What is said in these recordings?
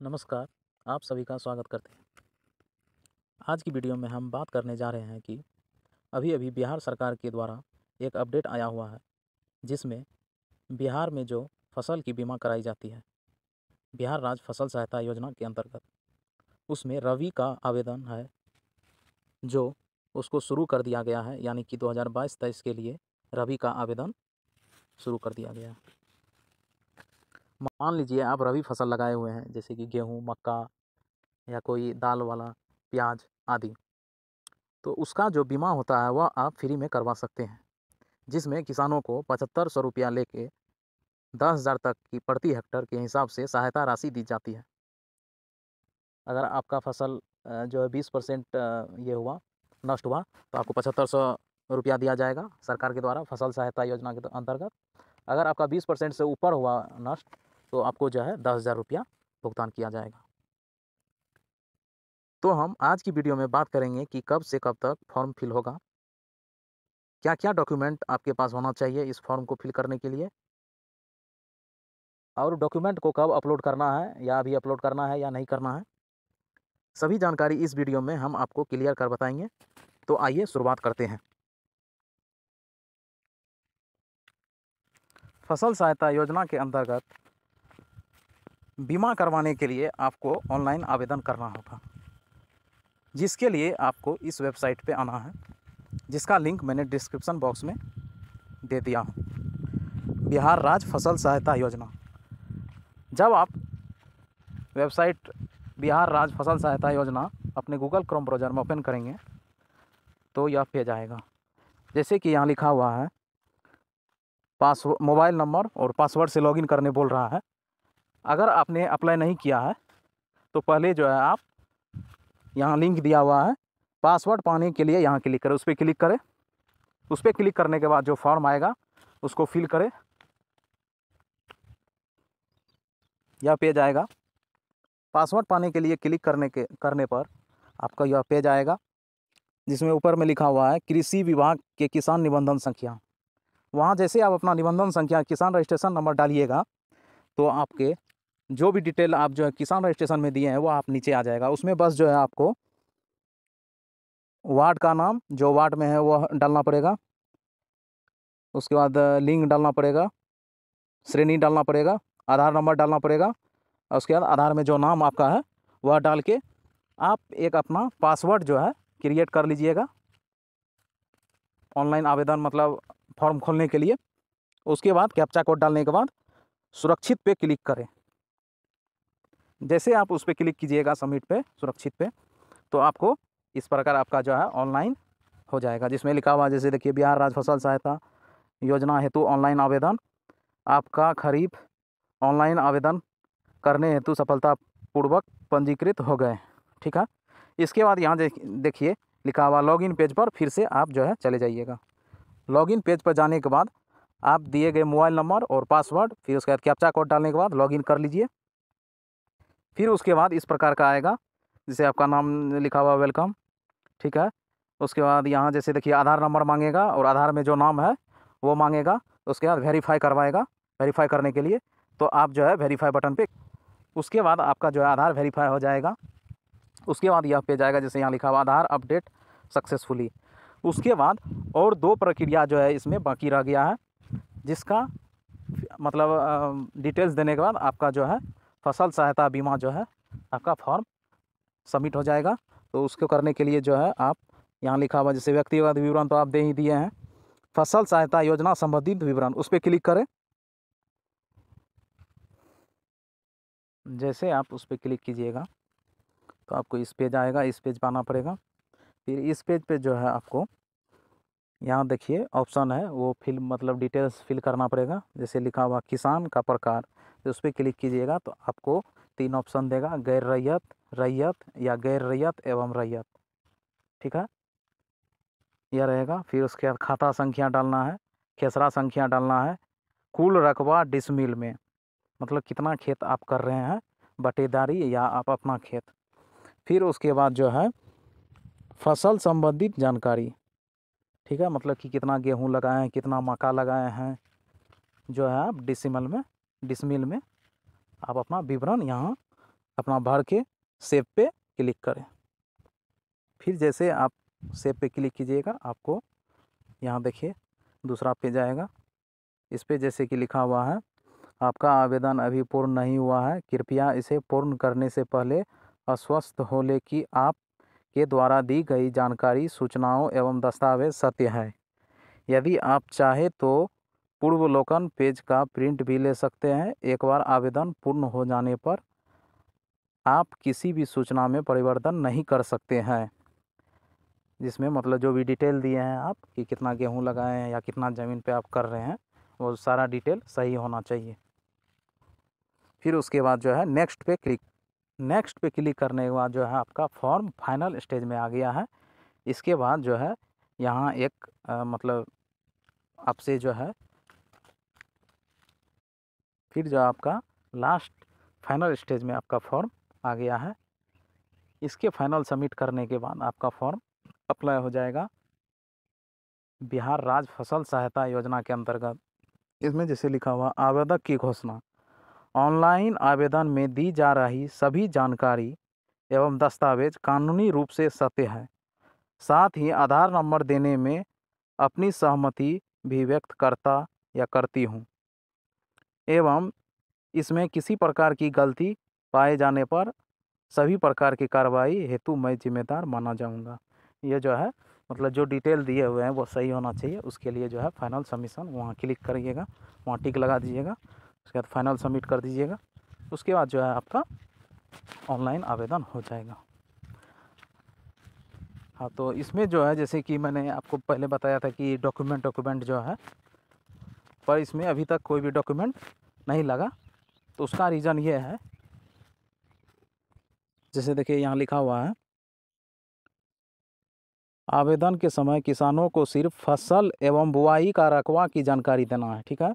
नमस्कार। आप सभी का स्वागत करते हैं। आज की वीडियो में हम बात करने जा रहे हैं कि अभी बिहार सरकार के द्वारा एक अपडेट आया हुआ है, जिसमें बिहार में जो फसल की बीमा कराई जाती है बिहार राज्य फसल सहायता योजना के अंतर्गत, उसमें रबी का आवेदन है जो उसको शुरू कर दिया गया है। यानी कि 2022-23 के लिए रबी का आवेदन शुरू कर दिया गया है। मान लीजिए आप रबी फसल लगाए हुए हैं, जैसे कि गेहूँ, मक्का या कोई दाल वाला, प्याज आदि, तो उसका जो बीमा होता है वह आप फ्री में करवा सकते हैं, जिसमें किसानों को 7500 रुपया लेके 10,000 तक की प्रति हेक्टर के हिसाब से सहायता राशि दी जाती है। अगर आपका फसल जो है 20% ये हुआ, नष्ट हुआ, तो आपको 7500 रुपया दिया जाएगा सरकार के द्वारा फसल सहायता योजना के अंतर्गत। अगर आपका 20% से ऊपर हुआ नष्ट, तो आपको जो है 10,000 रुपया भुगतान किया जाएगा। तो हम आज की वीडियो में बात करेंगे कि कब से कब तक फॉर्म फिल होगा, क्या क्या डॉक्यूमेंट आपके पास होना चाहिए इस फॉर्म को फिल करने के लिए, और डॉक्यूमेंट को कब अपलोड करना है या अभी अपलोड करना है या नहीं करना है। सभी जानकारी इस वीडियो में हम आपको क्लियर कर बताएंगे। तो आइए शुरुआत करते हैं। फसल सहायता योजना के अंतर्गत बीमा करवाने के लिए आपको ऑनलाइन आवेदन करना होगा, जिसके लिए आपको इस वेबसाइट पे आना है, जिसका लिंक मैंने डिस्क्रिप्शन बॉक्स में दे दिया हूँ। बिहार राज्य फसल सहायता योजना। जब आप वेबसाइट बिहार राज्य फसल सहायता योजना अपने गूगल क्रोम ब्राउज़र में ओपन करेंगे तो यह पेज आएगा। जैसे कि यहाँ लिखा हुआ है मोबाइल नंबर और पासवर्ड से लॉगिन करने बोल रहा है। अगर आपने अप्लाई नहीं किया है तो पहले जो है आप यहाँ लिंक दिया हुआ है, पासवर्ड पाने के लिए यहाँ क्लिक करें, उस पर क्लिक करें। उस पर क्लिक करने के बाद जो फॉर्म आएगा उसको फिल करें। यह पेज आएगा। पासवर्ड पाने के लिए क्लिक करने पर आपका यह पेज आएगा, जिसमें ऊपर में लिखा हुआ है कृषि विभाग के किसान निबंधन संख्या। वहाँ जैसे आप अपना निबंधन संख्या, किसान रजिस्ट्रेशन नंबर डालिएगा तो आपके जो भी डिटेल आप जो है किसान रजिस्ट्रेशन में दिए हैं वो आप नीचे आ जाएगा। उसमें बस जो है आपको वार्ड का नाम जो वार्ड में है वो डालना पड़ेगा, उसके बाद लिंग डालना पड़ेगा, श्रेणी डालना पड़ेगा, आधार नंबर डालना पड़ेगा, और उसके बाद आधार में जो नाम आपका है वह डाल के आप एक अपना पासवर्ड जो है क्रिएट कर लीजिएगा ऑनलाइन आवेदन मतलब फॉर्म खोलने के लिए। उसके बाद कैप्चा कोड डालने के बाद सुरक्षित पे क्लिक करें। जैसे आप उस पर क्लिक कीजिएगा सबमिट पे, सुरक्षित पे, तो आपको इस प्रकार आपका जो है ऑनलाइन हो जाएगा, जिसमें लिखा हुआ जैसे देखिए बिहार राज्य फसल सहायता योजना हेतु ऑनलाइन आवेदन, आपका खरीफ ऑनलाइन आवेदन करने हेतु सफलतापूर्वक पंजीकृत हो गए। ठीक है। इसके बाद यहाँ देखिए लिखा हुआ लॉगिन पेज पर फिर से आप जो है चले जाइएगा। लॉगिन पेज पर जाने के बाद आप दिए गए मोबाइल नंबर और पासवर्ड, फिर उसके बाद कैप्चा कोड डालने के बाद लॉगिन कर लीजिए। फिर उसके बाद इस प्रकार का आएगा, जैसे आपका नाम लिखा हुआ वेलकम। ठीक है। उसके बाद यहाँ जैसे देखिए आधार नंबर मांगेगा और आधार में जो नाम है वो मांगेगा। उसके बाद वेरीफाई करवाएगा। वेरीफाई करने के लिए तो आप जो है वेरीफाई बटन पे, उसके बाद आपका जो है आधार वेरीफाई हो जाएगा। उसके बाद यह पेज आएगा जैसे यहाँ लिखा हुआ आधार अपडेट सक्सेसफुली। उसके बाद और 2 प्रक्रिया जो है इसमें बाकी रह गया है, जिसका मतलब डिटेल्स देने के बाद आपका जो है फसल सहायता बीमा जो है आपका फॉर्म सबमिट हो जाएगा। तो उसको करने के लिए जो है आप यहाँ लिखा हुआ जैसे व्यक्तिगत विवरण तो आप दे ही दिए हैं, फसल सहायता योजना संबंधित विवरण उस पर क्लिक करें। जैसे आप उस पर क्लिक कीजिएगा तो आपको इस पेज आएगा, इस पेज पर आना पड़ेगा। फिर इस पेज पे जो है आपको यहाँ देखिए ऑप्शन है वो फिल मतलब डिटेल्स फिल करना पड़ेगा। जैसे लिखा हुआ किसान का प्रकार, तो उस पर क्लिक कीजिएगा तो आपको 3 ऑप्शन देगा, गैर रैयत, रैयत या गैर रैयत एवं रैयत। ठीक है, यह रहेगा। फिर उसके बाद खाता संख्या डालना है, खेसरा संख्या डालना है, कुल रकबा डिसमिल में, मतलब कितना खेत आप कर रहे हैं, बटेदारी या आप अपना खेत। फिर उसके बाद जो है फसल संबंधित जानकारी। ठीक है, मतलब कि कितना गेहूँ लगाए हैं, कितना मक्का लगाए हैं, जो है आप डिसमिल में आप अपना विवरण यहाँ अपना भर के सेव पे क्लिक करें। फिर जैसे आप सेव पे क्लिक कीजिएगा, आपको यहाँ देखिए दूसरा पेज आएगा। इस पे जैसे कि लिखा हुआ है, आपका आवेदन अभी पूर्ण नहीं हुआ है, कृपया इसे पूर्ण करने से पहले आश्वस्त हो लें कि आप के द्वारा दी गई जानकारी, सूचनाओं एवं दस्तावेज सत्य है। यदि आप चाहें तो पूर्वावलोकन पेज का प्रिंट भी ले सकते हैं। एक बार आवेदन पूर्ण हो जाने पर आप किसी भी सूचना में परिवर्तन नहीं कर सकते हैं, जिसमें मतलब जो भी डिटेल दिए हैं आप कि कितना गेहूँ लगाए हैं या कितना ज़मीन पे आप कर रहे हैं, वो सारा डिटेल सही होना चाहिए। फिर उसके बाद जो है नेक्स्ट पे क्लिक करने के बाद जो है आपका फॉर्म फाइनल स्टेज में आ गया है। इसके बाद जो है यहाँ एक मतलब आपसे जो है फिर जो आपका लास्ट फाइनल स्टेज में आपका फॉर्म आ गया है। इसके फाइनल सबमिट करने के बाद आपका फॉर्म अप्लाई हो जाएगा बिहार राज्य फसल सहायता योजना के अंतर्गत। इसमें जैसे लिखा हुआ आवेदक की घोषणा, ऑनलाइन आवेदन में दी जा रही सभी जानकारी एवं दस्तावेज कानूनी रूप से सत्य है। साथ ही आधार नंबर देने में अपनी सहमति भी व्यक्त करता या करती हूँ एवं इसमें किसी प्रकार की गलती पाए जाने पर सभी प्रकार की कार्रवाई हेतु मैं जिम्मेदार माना जाऊंगा। ये जो है मतलब जो डिटेल दिए हुए हैं वो सही होना चाहिए। उसके लिए जो है फाइनल सबमिशन वहाँ क्लिक करिएगा, वहाँ टिक लगा दीजिएगा, उसके बाद फाइनल सबमिट कर दीजिएगा। उसके बाद जो है आपका ऑनलाइन आवेदन हो जाएगा। हाँ, तो इसमें जो है जैसे कि मैंने आपको पहले बताया था कि डॉक्यूमेंट जो है, पर इसमें अभी तक कोई भी डॉक्यूमेंट नहीं लगा। तो उसका रीज़न ये है, जैसे देखिए यहाँ लिखा हुआ है आवेदन के समय किसानों को सिर्फ फसल एवं बुआई का रकबा की जानकारी देना है। ठीक है।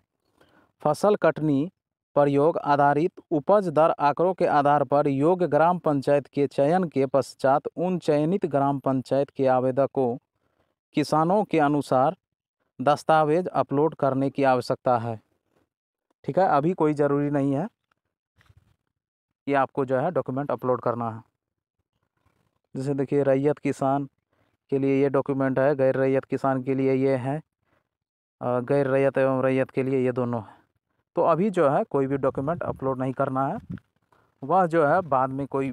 फसल कटनी प्रयोग आधारित उपज दर आंकड़ों के आधार पर योग्य ग्राम पंचायत के चयन के पश्चात उन चयनित ग्राम पंचायत के आवेदकों किसानों के अनुसार दस्तावेज अपलोड करने की आवश्यकता है। ठीक है। अभी कोई ज़रूरी नहीं है कि आपको जो है डॉक्यूमेंट अपलोड करना है। जैसे देखिए रैयत किसान के लिए ये डॉक्यूमेंट है, गैर रैयत किसान के लिए ये है, गैर रैयत एवं रैयत के लिए ये दोनों है। तो अभी जो है कोई भी डॉक्यूमेंट अपलोड नहीं करना है, वह जो है बाद में कोई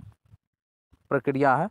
प्रक्रिया है